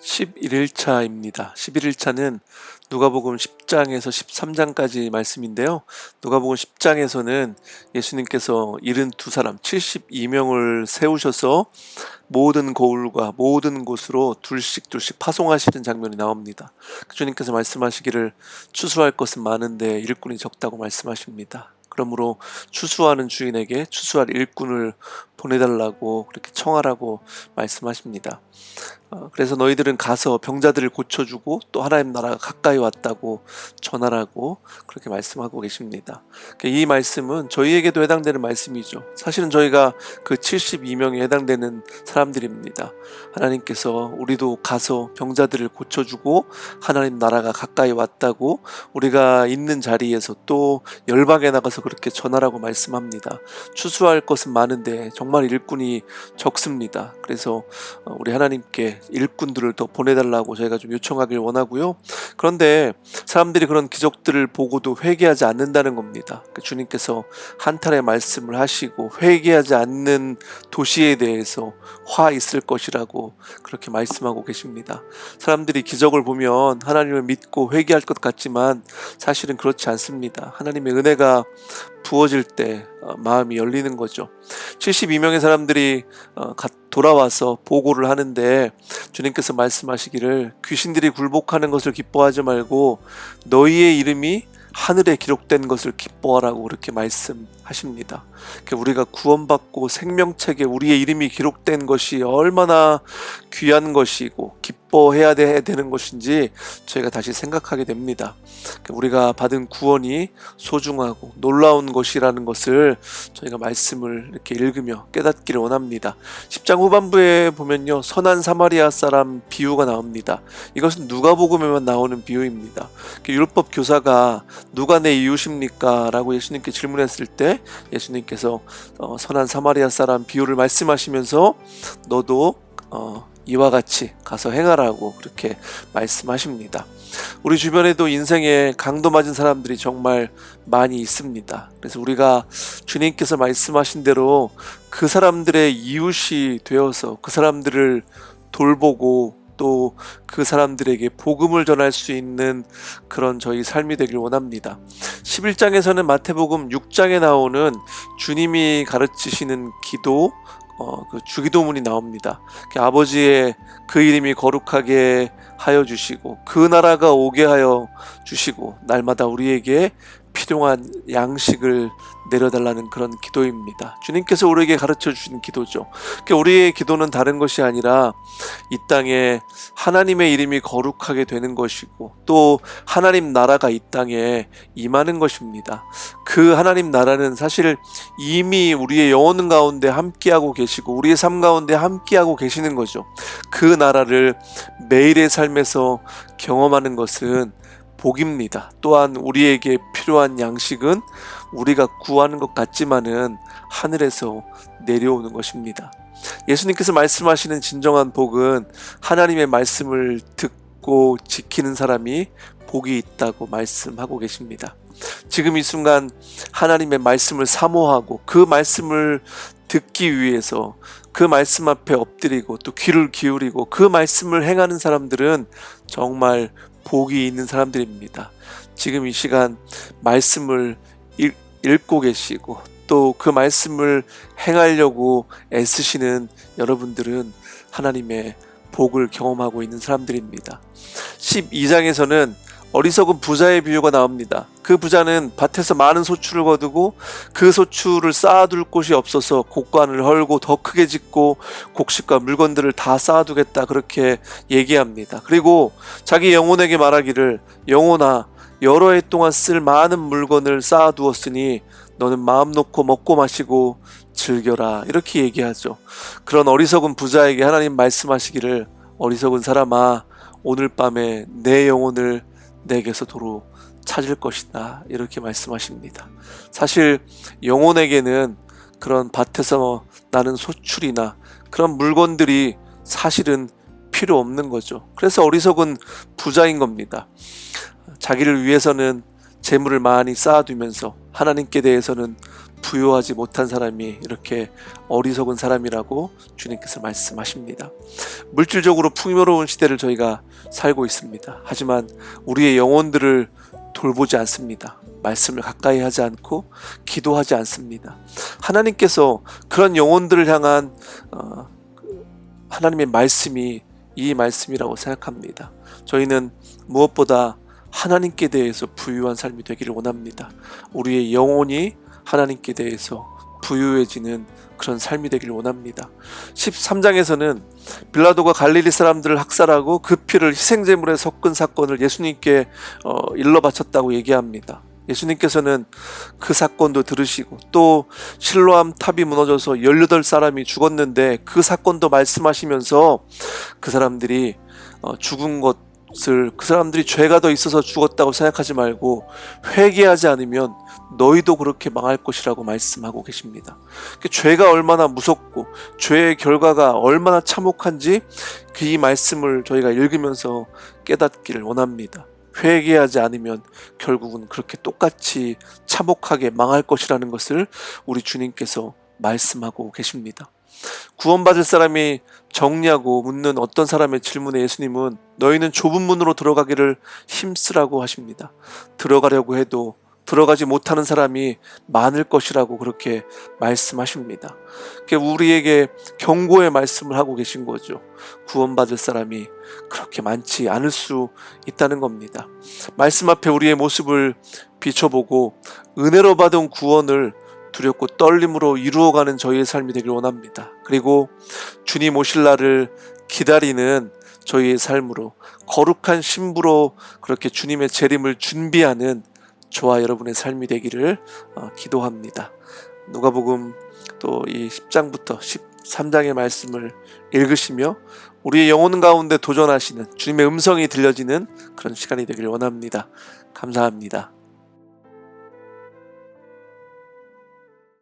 11일차입니다. 11일차는 누가복음 10장에서 13장까지 말씀인데요. 누가복음 10장에서는 예수님께서 72사람 72명을 세우셔서 모든 거울과 모든 곳으로 둘씩 파송하시는 장면이 나옵니다. 주님께서 말씀하시기를 추수할 것은 많은데 일꾼이 적다고 말씀하십니다. 그러므로 추수하는 주인에게 추수할 일꾼을 보내달라고 그렇게 청하라고 말씀하십니다. 그래서 너희들은 가서 병자들을 고쳐주고 또 하나님 나라가 가까이 왔다고 전하라고 그렇게 말씀하고 계십니다. 이 말씀은 저희에게도 해당되는 말씀이죠. 사실은 저희가 그 72명에 해당되는 사람들입니다. 하나님께서 우리도 가서 병자들을 고쳐주고 하나님 나라가 가까이 왔다고 우리가 있는 자리에서 또 열방에 나가서 그렇게 전하라고 말씀합니다. 추수할 것은 많은데 정말 일꾼이 적습니다. 그래서 우리 하나님께 일꾼들을 더 보내달라고 저희가 좀 요청하길 원하고요. 그런데 사람들이 그런 기적들을 보고도 회개하지 않는다는 겁니다. 주님께서 한탄의 말씀을 하시고 회개하지 않는 도시에 대해서 화 있을 것이라고 그렇게 말씀하고 계십니다. 사람들이 기적을 보면 하나님을 믿고 회개할 것 같지만 사실은 그렇지 않습니다. 하나님의 은혜가 부어질 때 마음이 열리는 거죠. 72명의 사람들이 돌아와서 보고를 하는데 주님께서 말씀하시기를 귀신들이 굴복하는 것을 기뻐하지 말고 너희의 이름이 하늘에 기록된 것을 기뻐하라고 그렇게 말씀하십니다. 우리가 구원받고 생명책에 우리의 이름이 기록된 것이 얼마나 귀한 것이고 기뻐해야 되는 것인지 저희가 다시 생각하게 됩니다. 우리가 받은 구원이 소중하고 놀라운 것이라는 것을 저희가 말씀을 이렇게 읽으며 깨닫기를 원합니다. 10장 후반부에 보면요, 선한 사마리아 사람 비유가 나옵니다. 이것은 누가복음에만 나오는 비유입니다. 율법 교사가 누가 내 이웃입니까? 라고 예수님께 질문했을 때 예수님께서 선한 사마리아 사람 비유를 말씀하시면서 너도 이와 같이 가서 행하라고 그렇게 말씀하십니다. 우리 주변에도 인생에 강도 맞은 사람들이 정말 많이 있습니다. 그래서 우리가 주님께서 말씀하신 대로 그 사람들의 이웃이 되어서 그 사람들을 돌보고 또 그 사람들에게 복음을 전할 수 있는 그런 저희 삶이 되길 원합니다. 11장에서는 마태복음 6장에 나오는 주님이 가르치시는 기도, 그 주기도문이 나옵니다. 아버지의 그 이름이 거룩하게 하여 주시고 그 나라가 오게 하여 주시고 날마다 우리에게 필요한 양식을 내려달라는 그런 기도입니다. 주님께서 우리에게 가르쳐 주신 기도죠. 우리의 기도는 다른 것이 아니라 이 땅에 하나님의 이름이 거룩하게 되는 것이고 또 하나님 나라가 이 땅에 임하는 것입니다. 그 하나님 나라는 사실 이미 우리의 영혼 가운데 함께하고 계시고 우리의 삶 가운데 함께하고 계시는 거죠. 그 나라를 매일의 삶에서 경험하는 것은 복입니다. 또한 우리에게 필요한 양식은 우리가 구하는 것 같지만은 하늘에서 내려오는 것입니다. 예수님께서 말씀하시는 진정한 복은 하나님의 말씀을 듣고 지키는 사람이 복이 있다고 말씀하고 계십니다. 지금 이 순간 하나님의 말씀을 사모하고 그 말씀을 듣기 위해서 그 말씀 앞에 엎드리고 또 귀를 기울이고 그 말씀을 행하는 사람들은 정말 복이 있는 사람들입니다. 지금 이 시간 말씀을 읽고 계시고 또 그 말씀을 행하려고 애쓰시는 여러분들은 하나님의 복을 경험하고 있는 사람들입니다. 12장에서는 어리석은 부자의 비유가 나옵니다. 그 부자는 밭에서 많은 소출을 거두고 그 소출을 쌓아둘 곳이 없어서 곡관을 헐고 더 크게 짓고 곡식과 물건들을 다 쌓아두겠다 그렇게 얘기합니다. 그리고 자기 영혼에게 말하기를 영혼아 여러 해 동안 쓸 많은 물건을 쌓아두었으니 너는 마음 놓고 먹고 마시고 즐겨라 이렇게 얘기하죠. 그런 어리석은 부자에게 하나님 말씀하시기를 어리석은 사람아 오늘 밤에 내 영혼을 내게서 도로 찾을 것이다 이렇게 말씀하십니다. 사실 영혼에게는 그런 밭에서 나는 소출이나 그런 물건들이 사실은 필요 없는 거죠. 그래서 어리석은 부자인 겁니다. 자기를 위해서는 재물을 많이 쌓아두면서 하나님께 대해서는 부요하지 못한 사람이 이렇게 어리석은 사람이라고 주님께서 말씀하십니다. 물질적으로 풍요로운 시대를 저희가 살고 있습니다. 하지만 우리의 영혼들을 돌보지 않습니다. 말씀을 가까이 하지 않고 기도하지 않습니다. 하나님께서 그런 영혼들을 향한 하나님의 말씀이 이 말씀이라고 생각합니다. 저희는 무엇보다 하나님께 대해서 부유한 삶이 되기를 원합니다. 우리의 영혼이 하나님께 대해서 부유해지는 그런 삶이 되기를 원합니다. 13장에서는 빌라도가 갈릴리 사람들을 학살하고 그 피를 희생제물에 섞은 사건을 예수님께 일러 바쳤다고 얘기합니다. 예수님께서는 그 사건도 들으시고 또 실로암 탑이 무너져서 18사람이 죽었는데 그 사건도 말씀하시면서 그 사람들이 죽은 것을 그 사람들이 죄가 더 있어서 죽었다고 생각하지 말고 회개하지 않으면 너희도 그렇게 망할 것이라고 말씀하고 계십니다. 죄가 얼마나 무섭고 죄의 결과가 얼마나 참혹한지 이 말씀을 저희가 읽으면서 깨닫기를 원합니다. 회개하지 않으면 결국은 그렇게 똑같이 참혹하게 망할 것이라는 것을 우리 주님께서 말씀하고 계십니다. 구원받을 사람이 정냐고 묻는 어떤 사람의 질문에 예수님은 너희는 좁은 문으로 들어가기를 힘쓰라고 하십니다. 들어가려고 해도 들어가지 못하는 사람이 많을 것이라고 그렇게 말씀하십니다. 우리에게 경고의 말씀을 하고 계신 거죠. 구원받을 사람이 그렇게 많지 않을 수 있다는 겁니다. 말씀 앞에 우리의 모습을 비춰보고 은혜로 받은 구원을 두렵고 떨림으로 이루어가는 저희의 삶이 되길 원합니다. 그리고 주님 오실 날을 기다리는 저희의 삶으로 거룩한 신부로 그렇게 주님의 재림을 준비하는 저와 여러분의 삶이 되기를 기도합니다. 누가복음 또 이 10장부터 13장의 말씀을 읽으시며 우리의 영혼 가운데 도전하시는 주님의 음성이 들려지는 그런 시간이 되기를 원합니다. 감사합니다.